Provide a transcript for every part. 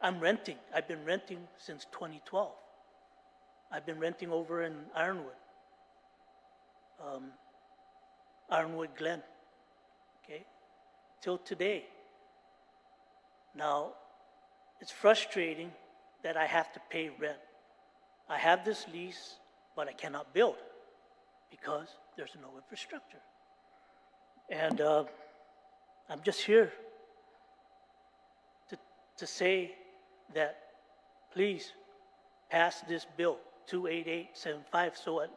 I'm renting. I've been renting since 2012. I've been renting over in Ironwood, Ironwood Glen, okay, till today. Now, it's frustrating that I have to pay rent. I have this lease, but I cannot build because there's no infrastructure. And I'm just here to say that please pass this bill, 28875, so at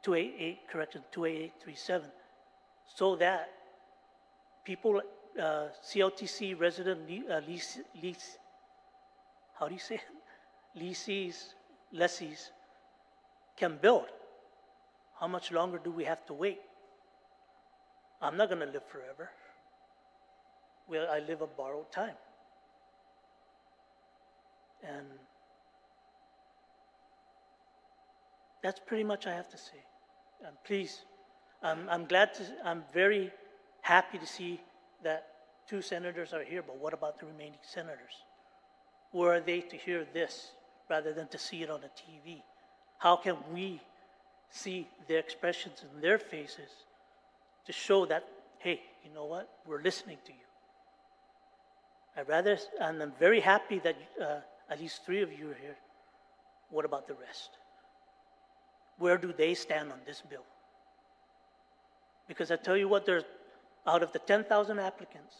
28837, so that people, CLTC resident lease, how do you say it? Lessees can build. How much longer do we have to wait? I'm not going to live forever. Well, I live a borrowed time. And that's pretty much I have to say. And please, I'm very happy to see that 2 senators are here, but what about the remaining senators? Where are they to hear this rather than to see it on the TV? How can we see their expressions in their faces to show that, hey, you know what, we're listening to you? And I'm very happy that at least 3 of you are here. What about the rest? Where do they stand on this bill? Because I tell you what, there's, out of the 10,000 applicants,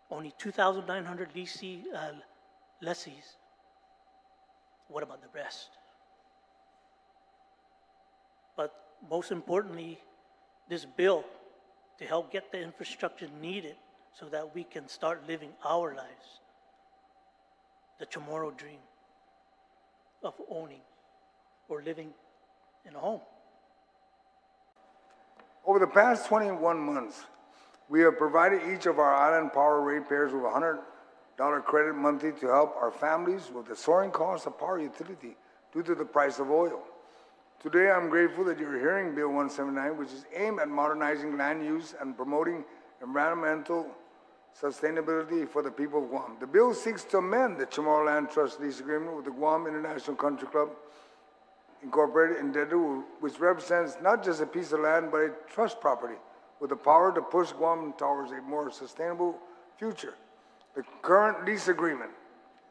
only 2,900 lessees. What about the rest? But most importantly, this bill to help get the infrastructure needed so that we can start living our lives, the tomorrow dream of owning or living in a home. Over the past 21 months, we have provided each of our Island Power ratepayers with $100 credit monthly to help our families with the soaring cost of power utility due to the price of oil. Today, I'm grateful that you're hearing Bill 179, which is aimed at modernizing land use and promoting environmental sustainability for the people of Guam. The bill seeks to amend the Chamorro Land Trust lease agreement with the Guam International Country Club, Incorporated in Dedu, which represents not just a piece of land, but a trust property with the power to push Guam towards a more sustainable future. The current lease agreement,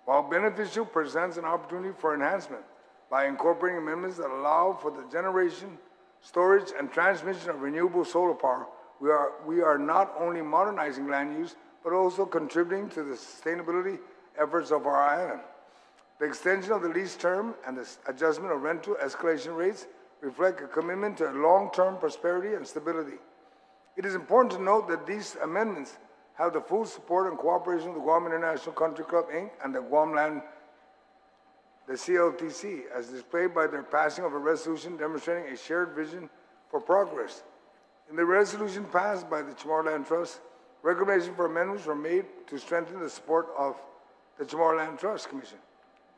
while beneficial, presents an opportunity for enhancement by incorporating amendments that allow for the generation, storage, and transmission of renewable solar power. We are not only modernizing land use, but also contributing to the sustainability efforts of our island. The extension of the lease term and the adjustment of rental escalation rates reflect a commitment to long-term prosperity and stability. It is important to note that these amendments have the full support and cooperation of the Guam International Country Club, Inc. and the Guam Land, the CLTC, as displayed by their passing of a resolution demonstrating a shared vision for progress. In the resolution passed by the Chamorro Land Trust, recommendations for amendments were made to strengthen the support of the Chamorro Land Trust Commission.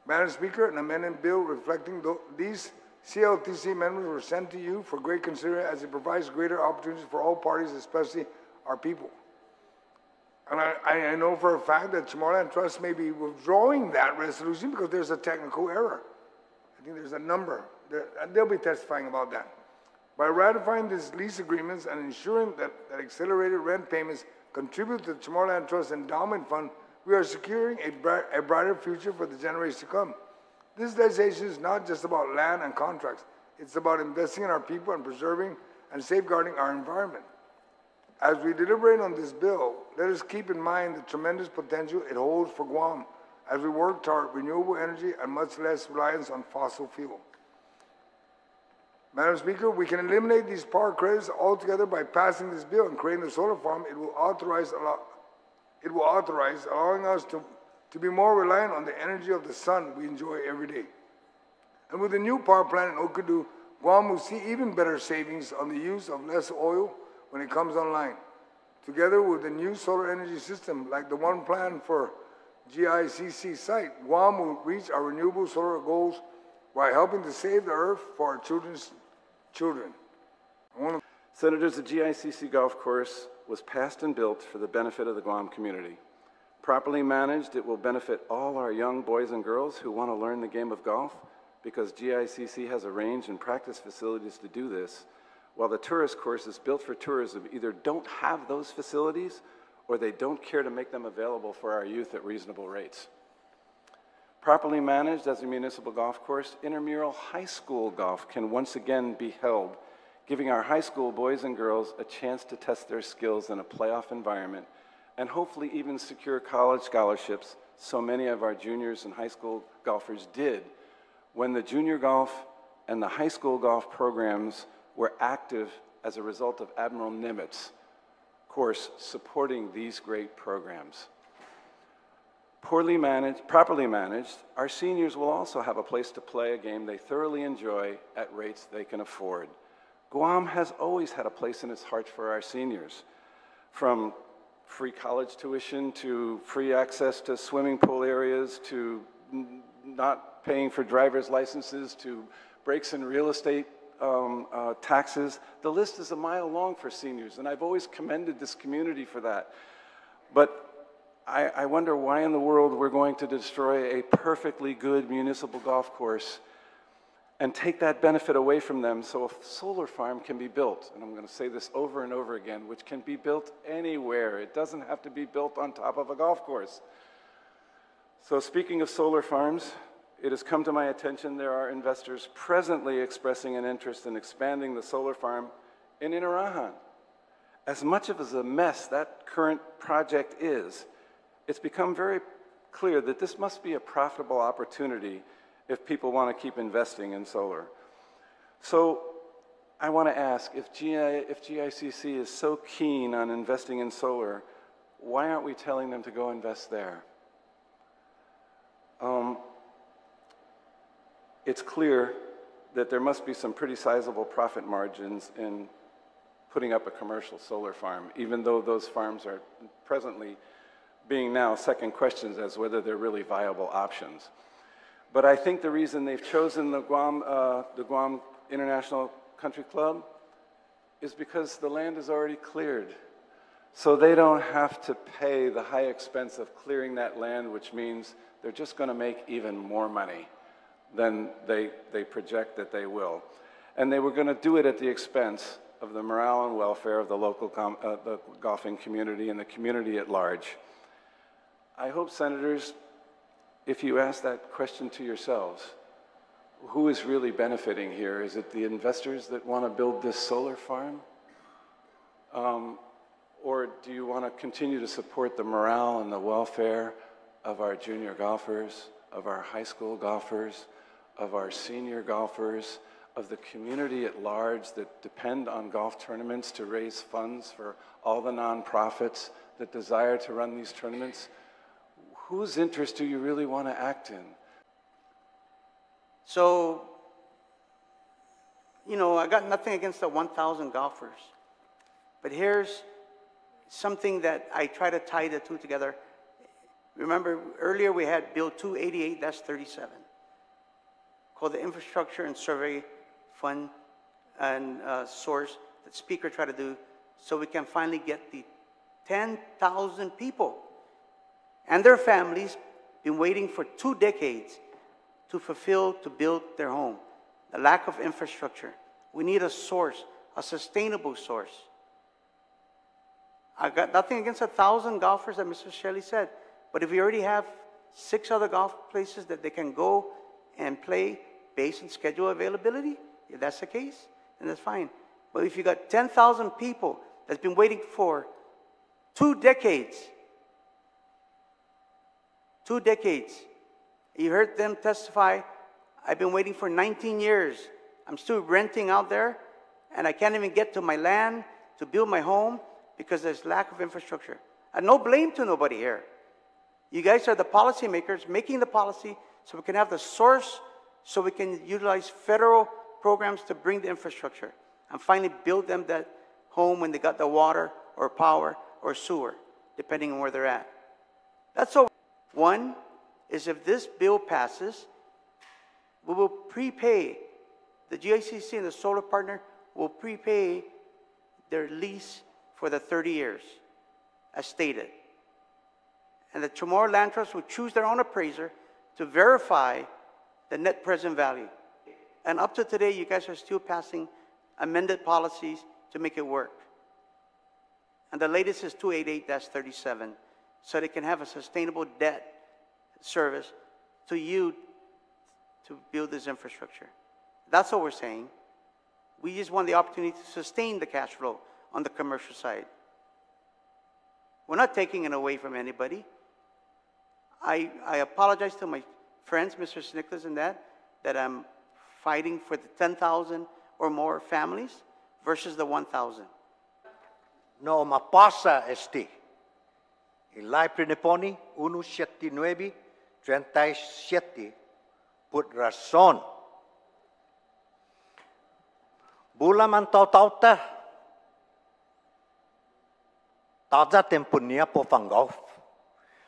Madam Speaker, an amendment bill reflecting these CLTC amendments were sent to you for great consideration as it provides greater opportunities for all parties, especially our people. And I know for a fact that Chamorro Land Trust may be withdrawing that resolution because there's a technical error. I think there's a number. They'll be testifying about that. By ratifying these lease agreements and ensuring that accelerated rent payments contribute to the Chamorro Land Trust Endowment Fund, we are securing a brighter future for the generations to come. This legislation is not just about land and contracts. It's about investing in our people and preserving and safeguarding our environment. As we deliberate on this bill, let us keep in mind the tremendous potential it holds for Guam as we work toward renewable energy and much less reliance on fossil fuel. Madam Speaker, we can eliminate these power credits altogether by passing this bill and creating the solar farm it will authorize, allowing us to be more reliant on the energy of the sun we enjoy every day. And with the new power plant in Okadu, Guam will see even better savings on the use of less oil when it comes online. Together with the new solar energy system, like the one planned for GICC site, Guam will reach our renewable solar goals while helping to save the earth for our children's children. Senators, the GICC golf course was passed and built for the benefit of the Guam community. Properly managed, it will benefit all our young boys and girls who want to learn the game of golf, because GICC has a range and practice facilities to do this, while the tourist courses built for tourism either don't have those facilities or they don't care to make them available for our youth at reasonable rates. Properly managed as a municipal golf course, intramural high school golf can once again be held, giving our high school boys and girls a chance to test their skills in a playoff environment and hopefully even secure college scholarships, so many of our juniors and high school golfers did when the junior golf and the high school golf programs were active as a result of Admiral Nimitz' course supporting these great programs. Properly managed, our seniors will also have a place to play a game they thoroughly enjoy at rates they can afford. Guam has always had a place in its heart for our seniors, from free college tuition to free access to swimming pool areas to not paying for driver's licenses to breaks in real estate taxes. The list is a mile long for seniors, and I've always commended this community for that. But I wonder why in the world we're going to destroy a perfectly good municipal golf course and take that benefit away from them so a solar farm can be built. And I'm going to say this over and over again, which can be built anywhere. It doesn't have to be built on top of a golf course. So speaking of solar farms, it has come to my attention there are investors presently expressing an interest in expanding the solar farm in Inarajan. As much of a mess that current project is, it's become very clear that this must be a profitable opportunity if people want to keep investing in solar. So I want to ask, if GICC is so keen on investing in solar, why aren't we telling them to go invest there? It's clear that there must be some pretty sizable profit margins in putting up a commercial solar farm, even though those farms are presently being now second questions as whether they're really viable options. But I think the reason they've chosen the Guam International Country Club is because the land is already cleared. So they don't have to pay the high expense of clearing that land, which means they're just going to make even more money than they project that they will. And they were going to do it at the expense of the morale and welfare of the local the golfing community and the community at large. I hope, Senators, if you ask that question to yourselves, who is really benefiting here? Is it the investors that want to build this solar farm? Or do you want to continue to support the morale and the welfare of our junior golfers, of our high school golfers, of our senior golfers, of the community at large that depend on golf tournaments to raise funds for all the nonprofits that desire to run these tournaments? Whose interest do you really want to act in? So, you know, I got nothing against the 1,000 golfers. But here's something that I try to tie the two together. Remember, earlier we had Bill 288-37, called the Infrastructure and Survey Fund and source that Speaker tried to do so we can finally get the 10,000 people and their families been waiting for 2 decades to build their home. The lack of infrastructure. We need a source, a sustainable source. I got nothing against 1,000 golfers that Mr. Shelley said, but if we already have 6 other golf places that they can go and play based on schedule availability, if that's the case, then that's fine. But if you got 10,000 people that's been waiting for 2 decades, 2 decades. You heard them testify, I've been waiting for 19 years. I'm still renting out there, and I can't even get to my land to build my home because there's lack of infrastructure. And no blame to nobody here. You guys are the policymakers making the policy so we can have the source, so we can utilize federal programs to bring the infrastructure and finally build them that home when they got the water or power or sewer, depending on where they're at. That's all. One is if this bill passes, we will prepay, the GICC and the solar partner will prepay their lease for the 30 years, as stated. And the Chamorro Land Trust will choose their own appraiser to verify the net present value. And up to today, you guys are still passing amended policies to make it work. And the latest is 288-37, so they can have a sustainable debt service to you to build this infrastructure. That's what we're saying. We just want the opportunity to sustain the cash flow on the commercial side. We're not taking it away from anybody. I apologize to my friends, Mr. Nicholas, and that I'm fighting for the 10,000 or more families versus the 1,000. No mapasa esti. Ilai prineponi 179-37 por razón. Bula man tauta taza tempunia po fangaw.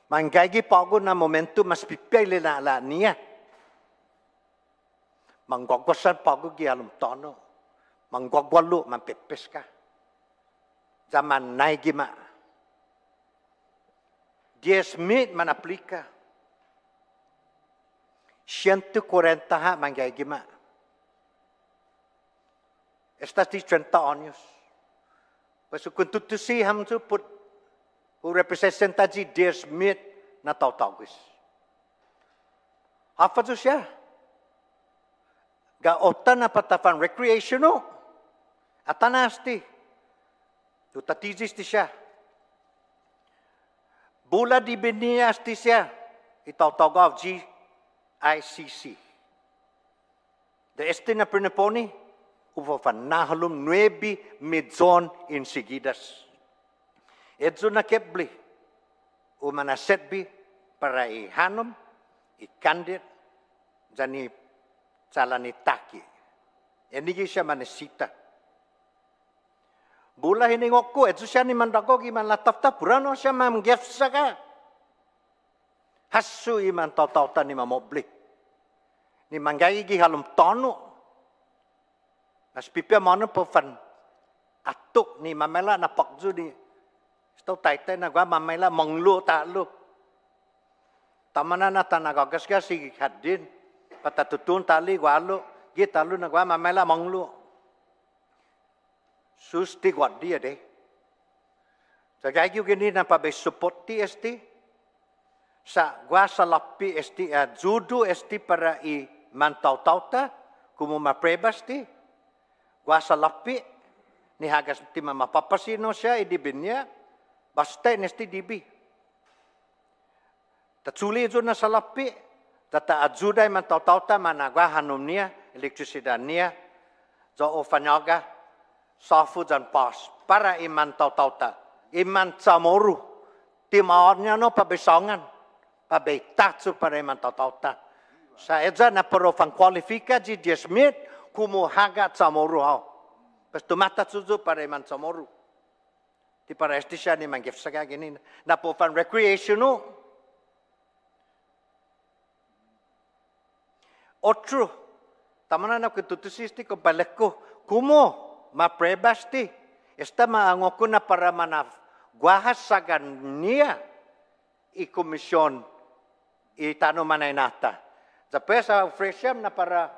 Manggagi pago na momento mas pipili na ala niya. Manggagwasan pago gialum tono. Manggagwalo man pepes ka. Zaman naigi ma. 10,000 man aplika. 140 ha manggagi ma. Estas di 30 años. Pues kung tutusi ham tu put o representaji 10,000 na tautawis. Apa tu siya? Ga otan na patafan recreational. Atanasti. Tu tatizis ti siya. Bula di binias ti siya. Itautawgaw GICC. De este na prineponi. Ufafan nahalum 9 milyon inseguidas. Edso na kebli. Umanasetbi para ihanom, Kandit, jani salanitaki. Enigi siya manesita. Bula hiningok ko, edso siya ni mandako iman latafta, purano siya mamgefsa ka. Hasu iman tautauta ni mamobli. Ni manggagi halum tono. Nas pipia mana pofan atuk ni mamela na pakju ni stau taite na gua mamela manglu ta lu tamana na tanagagas ga si hadin patatutun tali gua lu gita lu na gua mamela manglu susti gua dia deh Sagay gini na pa support ti esti sa gua salapi esti judo esti para i mantau-tauta kumu maprebas ti gua salapi ni hagas ti mamapapasino siya idibinya basta nesti dibi. Tatsuli ito na salapi tata ajuday man tau-tauta managwa hanum niya elektrisidad niya zo ofanyaga safu jan pas para iman tau-tauta iman Chamorro timaornya no pabesongan pabetatsu para iman tau-tauta sa edza na porofang kualifika di 10,000 kumu haga Chamorro hao pas tumata tsuzu para iman Chamorro ti para estisya ni manggefsaga gini na pofan recreational otro tamana na kututusisti ko baleko kumo maprebasti esta maangoko na para manaf guahasagan niya i komisyon i tano manay nata zape sa fresham na para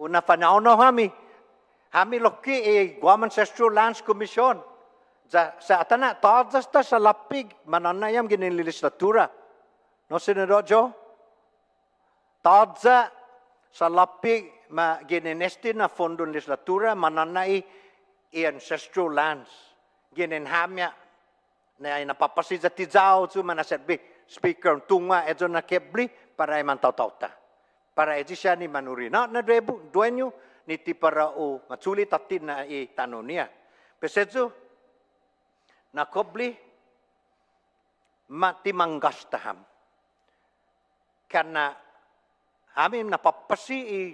una panauno hami loki i Guam Ancestral Lands Commission sa atana tadasta sa lapig mananayam ginin legislatura no senador Joe tadza sa lapig ma gininesti na fondo legislatura mananay i ancestral lands ginin hamya na napapasid sa tizao su manaserbi speaker tunga edzo na kebli para iman tau-tauta para edi siya ni manurina na duenyo ni ti para o matsuli tatin na i tanonia pesedzo na kobli mati manggastaham karena amin napapasi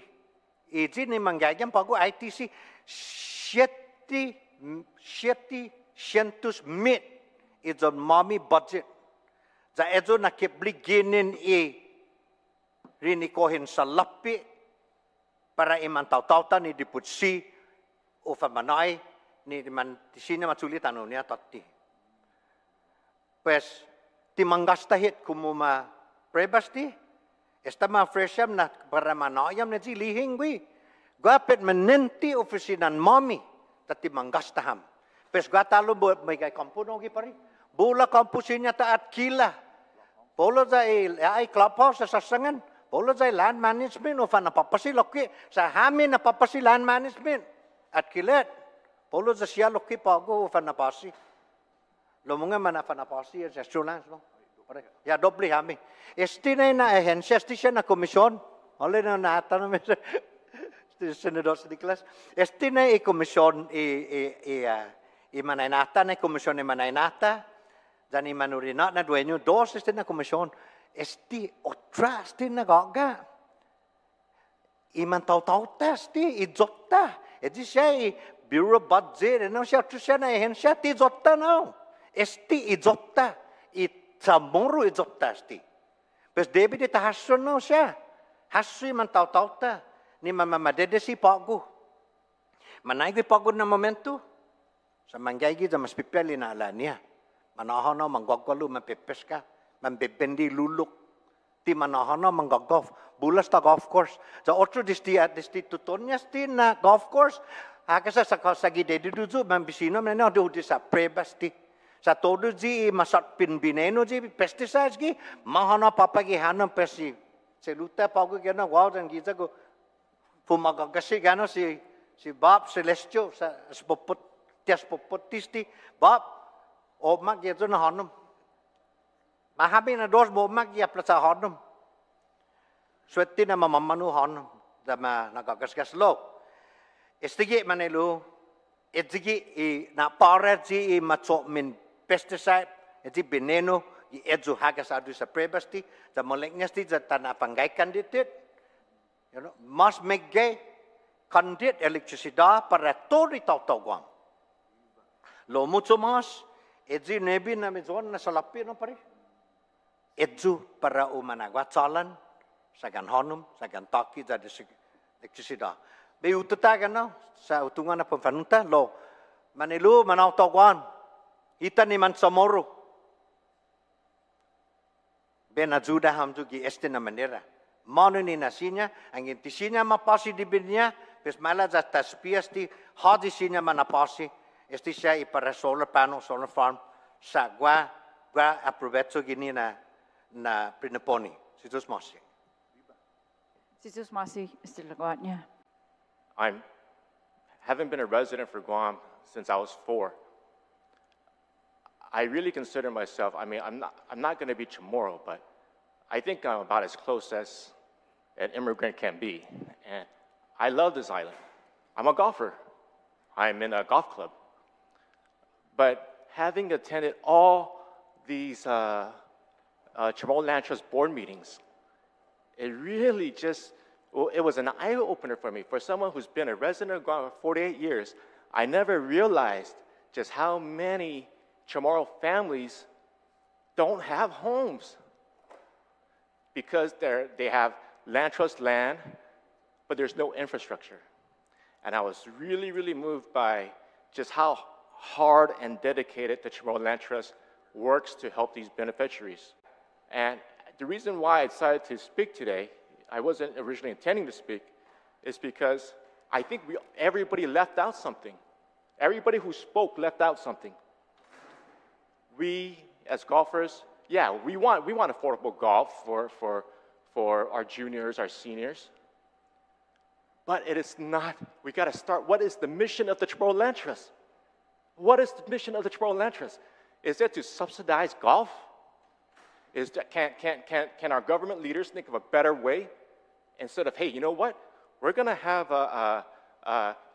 i ni manggagam pago ITC 700 mit izon mommy budget za ezo na kebli ginin rinikohin sa lapi para iman tau-tauta ni diputsi o famanay ni man sina matsulit ano niya tati. Pues Timangastahit kumuma prebasti. Esta ma fresham na para manayam na ji lihingwi. Guapet menenti ofisinan mami tati mangastaham. Pes gua talo buat may kay kampuno gi pari. Bula kampusinya taat kila. Polo ay clubhouse sa sasangan. Polo sa land management o fa napapasiloki sa hamin napapasi land management at kilet. Polo sa siya loki pago o fa napasi. Lomunga man fa napasi sa sulans no. Ya doble hami. Estina na ahensya siya na komisyon. Ole na natanong mi senador sa diklas. Estina komisyon i Manaynata na komisyon ni Manaynata. Dan i Manurina na dueño dos estina komisyon. Esti otra estina gaga. I mantaw-tawta esti idzotta. Edi siya bureau budget. Ano siya to siya na ahensya ti idzotta no. Esti idzotta. Samoro idzotta esti. Pes debi di tahasun no siya. Hasui mantaw-tawta. Ni mamadedesi pago. Manaygi pago na momento. Sa manggaygi sa mas pipeli na ala niya. Manahono manggagwalo mapipes ka. Mambibendi luluk. Ti manahono manggagolf. Bulas ta golf course. Sa otro disti tutonya sti na golf course. Hakasa sa gidediduzo mambisino mena do di sa prebasti. Sa todo ji masat pinbineno ji pesticides gi mahana papagi hanam pesti. Seluta pago gena wow dan giza go pumagagasi gano si Bob Celestio sa spopot tias popotisti Bob o mag yeto na hanam. Mahabi na dos bo mag ya plasa hanam. Sweti na mamamanu hanam dama nagagasgas lo. Estigi manelu etigi na paret ji macho min pesticide, iti veneno, i edzu hagas adu sa prebasti, sa moleknya sti sa tanah panggai Kandit, mas megge Kandit elektrisidad para tori tau guam. Lo mucho mas, edzi nebi na mezon na salapi no pare. Edzu para umanagwa calan, sagan honum, sagan taki sa elektrisidad. Be ututagan no, sa utungan na pemfanuta, lo manilu manaw tau guam. Ita ni man samoro. Ben ajuda ham tugi este na manera. Mano ni nasinya, ang intisinya mapasi di binya, pes mala za taspiasti, hadi sinya manapasi, esti siya ipara solar panel, solar farm, sa gua aprovecho gini na pinaponi. Situs masi. Situs masi, istilagwanya. Haven't been a resident for Guam since I was 4. I really consider myself, I'm not going to be Chamorro, but I think I'm about as close as an immigrant can be. And I love this island. I'm a golfer. I'm in a golf club. But having attended all these Chamorro Land Trust board meetings, it really it was an eye-opener for me. For someone who's been a resident of Guam for 48 years, I never realized just how many Chamorro families don't have homes because they have land trust land, but there's no infrastructure. And I was really, really moved by just how hard and dedicated the Chamorro Land Trust works to help these beneficiaries. And the reason why I decided to speak today, I wasn't originally intending to speak, is because I think everybody left out something. Everybody who spoke left out something. We, as golfers, yeah, we want affordable golf for our juniors, our seniors. But it is not, we got to start, what is the mission of the Chamorro Land Trust? What is the mission of the Chamorro Land Trust? Is it to subsidize golf? Can our government leaders think of a better way? Instead of, hey, you know what? We're going to have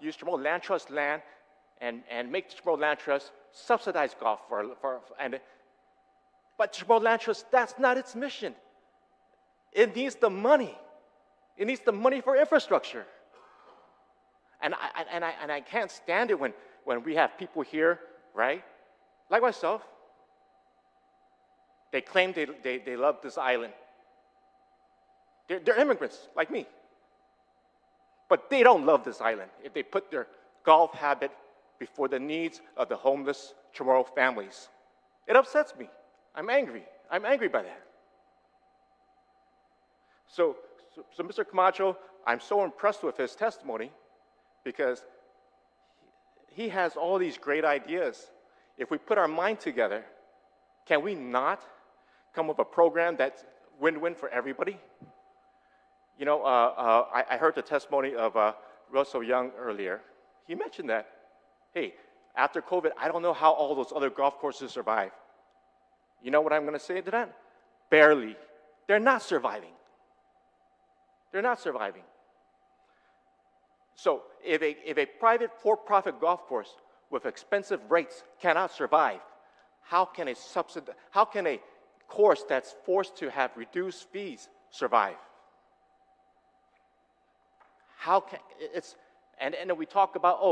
use Chamorro Land Trust land and make the Chamorro Land Trust subsidize golf but Chamorro Land Trust, that's not its mission. It needs the money. It needs the money for infrastructure. And I can't stand it when we have people here, right, like myself. They claim they love this island. They're immigrants like me. But they don't love this island if they put their golf habit before the needs of the homeless Chamorro families. It upsets me. I'm angry. I'm angry by that. So Mr. Camacho, I'm so impressed with his testimony because he has all these great ideas. If we put our mind together, can we not come up with a program that's win-win for everybody? You know, I heard the testimony of Russell Young earlier. He mentioned that, hey, after COVID, I don't know how all those other golf courses survive. You know what I'm going to say to that? Barely. They're not surviving. They're not surviving. So if a private for-profit golf course with expensive rates cannot survive, how can a course that's forced to have reduced fees survive? How can it's and we talk about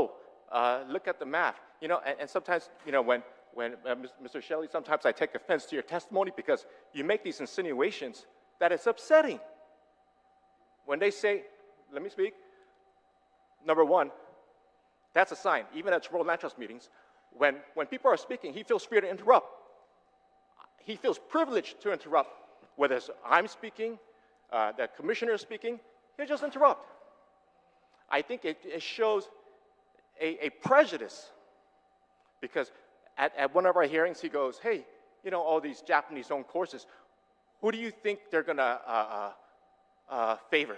look at the math, you know, and sometimes, you know, when Mr. Shelley, sometimes I take offense to your testimony because you make these insinuations that it's upsetting. When they say, let me speak. Number one, that's a sign. Even at World Land Trust meetings, when people are speaking, he feels free to interrupt. He feels privileged to interrupt. Whether it's I'm speaking, the commissioner is speaking, he'll just interrupt. I think it shows a prejudice because at one of our hearings, he goes, hey, you know, all these Japanese-owned courses, who do you think they're going to favor?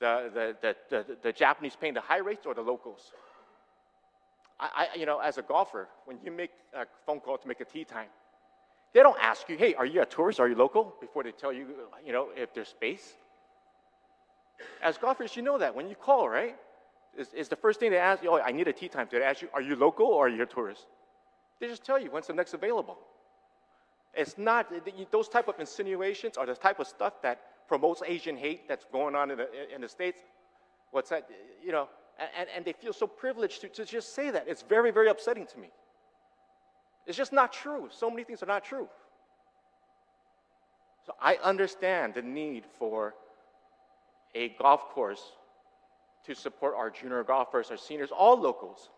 The Japanese paying the high rates or the locals? You know, as a golfer, when you make a phone call to make a tee time, they don't ask you, hey, are you a tourist, are you local, before they tell you, you know, if there's space. As golfers, you know that when you call, right? Is the first thing they ask you, oh, I need a tee time. Do they ask you, are you local or are you a tourist? They just tell you when's the next available. It's not, those type of insinuations are the type of stuff that promotes Asian hate that's going on in the States. What's that, you know, and they feel so privileged to just say that. It's very, very upsetting to me. It's just not true. So many things are not true. So I understand the need for a golf course to support our junior golfers, our seniors, all locals.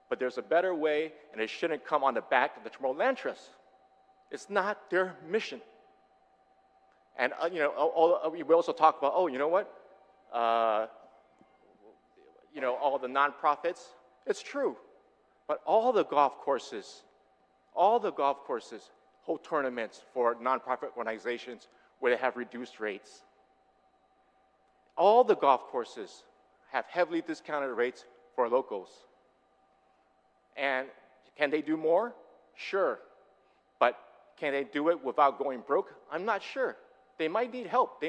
But there's a better way, and it shouldn't come on the back of the Chamorro Land Trust. It's not their mission. And, you know, we also talk about, oh, you know what? You know, all the nonprofits. It's true. But all the golf courses hold tournaments for nonprofit organizations where they have reduced rates. All the golf courses have heavily discounted rates for locals. And can they do more? Sure. But can they do it without going broke? I'm not sure. They might need help.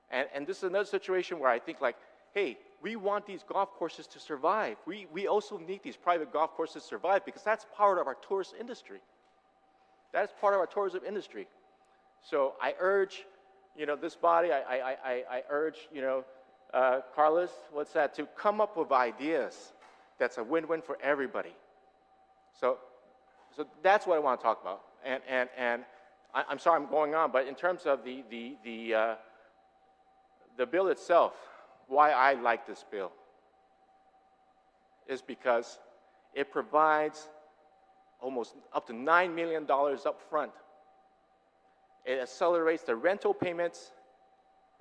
And this is another situation where I think like, hey, we want these golf courses to survive. We also need these private golf courses to survive because that's part of our tourist industry. That's part of our tourism industry. So I urge, you know, this body, I urge, you know, Carlos, to come up with ideas that's a win-win for everybody. So that's what I want to talk about. And I'm sorry I'm going on, but in terms of the bill itself, why I like this bill is because it provides almost up to $9 million up front. It accelerates the rental payments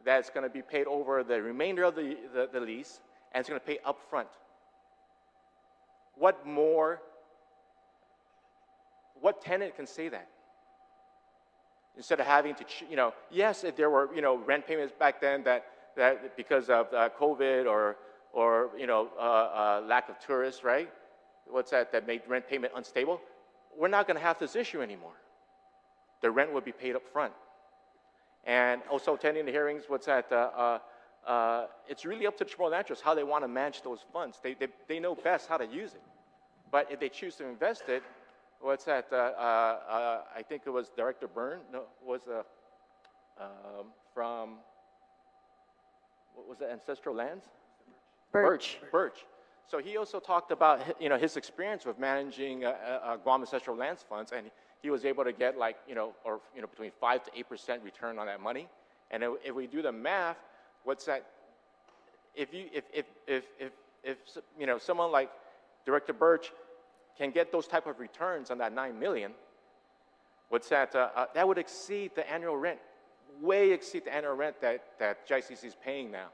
that's going to be paid over the remainder of the lease, and it's going to pay up front. What tenant can say that? Instead of having to, you know, yes, if there were, you know, rent payments back then that because of COVID or you know, lack of tourists, right? That made rent payment unstable. We're not going to have this issue anymore. The rent would be paid up front. And also attending the hearings, it's really up to the Chamorro Land Trust how they want to manage those funds. They know best how to use it. But if they choose to invest it, I think it was Director Byrne, from, what was it, Ancestral Lands? Birch. So he also talked about, you know, his experience with managing Guam Ancestral Lands funds, and he was able to get like, you know, between 5 to 8% return on that money. And if we do the math, if you know, someone like Director Birch can get those type of returns on that $9 million, what's that? That would exceed the annual rent, way exceed the annual rent that GICC is paying now.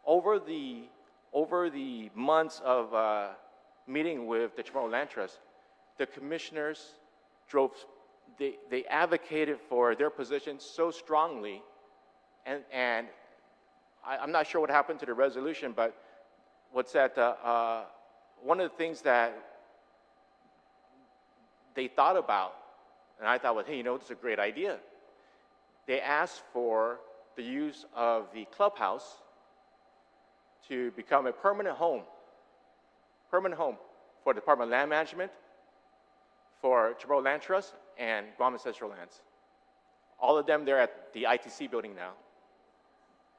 Over the months of meeting with the Chamorro Land Trust, the commissioners they advocated for their position so strongly, and I'm not sure what happened to the resolution, but what's that? One of the things that they thought about, and I thought, well, hey, this is a great idea. They asked for the use of the clubhouse to become a permanent home for the Department of Land Management, for Chamorro Land Trust, and Guam Ancestral Lands. All of them, they're at the ITC building now.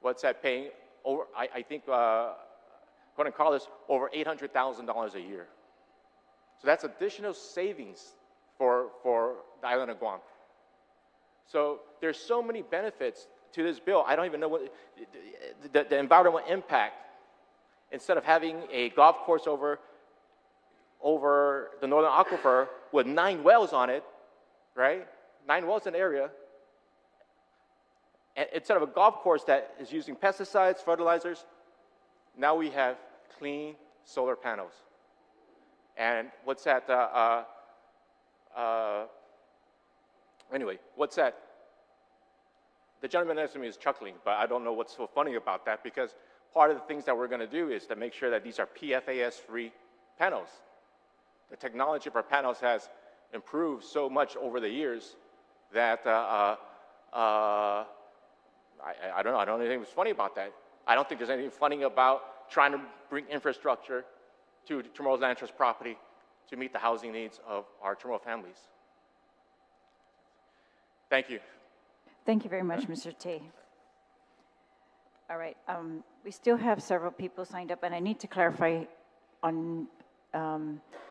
What's that paying over, I think, according to Carlos, over $800,000 a year. So that's additional savings for the island of Guam. So there's so many benefits to this bill. I don't even know what the environmental impact. Instead of having a golf course over the northern aquifer with 9 wells on it, right? 9 wells in the area. And instead of a golf course that is using pesticides, fertilizers, now we have clean solar panels. And what's that? Anyway, what's that? The gentleman next to me is chuckling, but I don't know what's so funny about that, because part of the things that we're going to do is to make sure that these are PFAS-free panels. The technology of our panels has improved so much over the years that I don't know. I don't know anything was funny about that. I don't think there's anything funny about trying to bring infrastructure to Chamorro Land Trust property to meet the housing needs of our Chamorro families. Thank you. Thank you very much, Mr. Tay. All right, we still have several people signed up, and I need to clarify on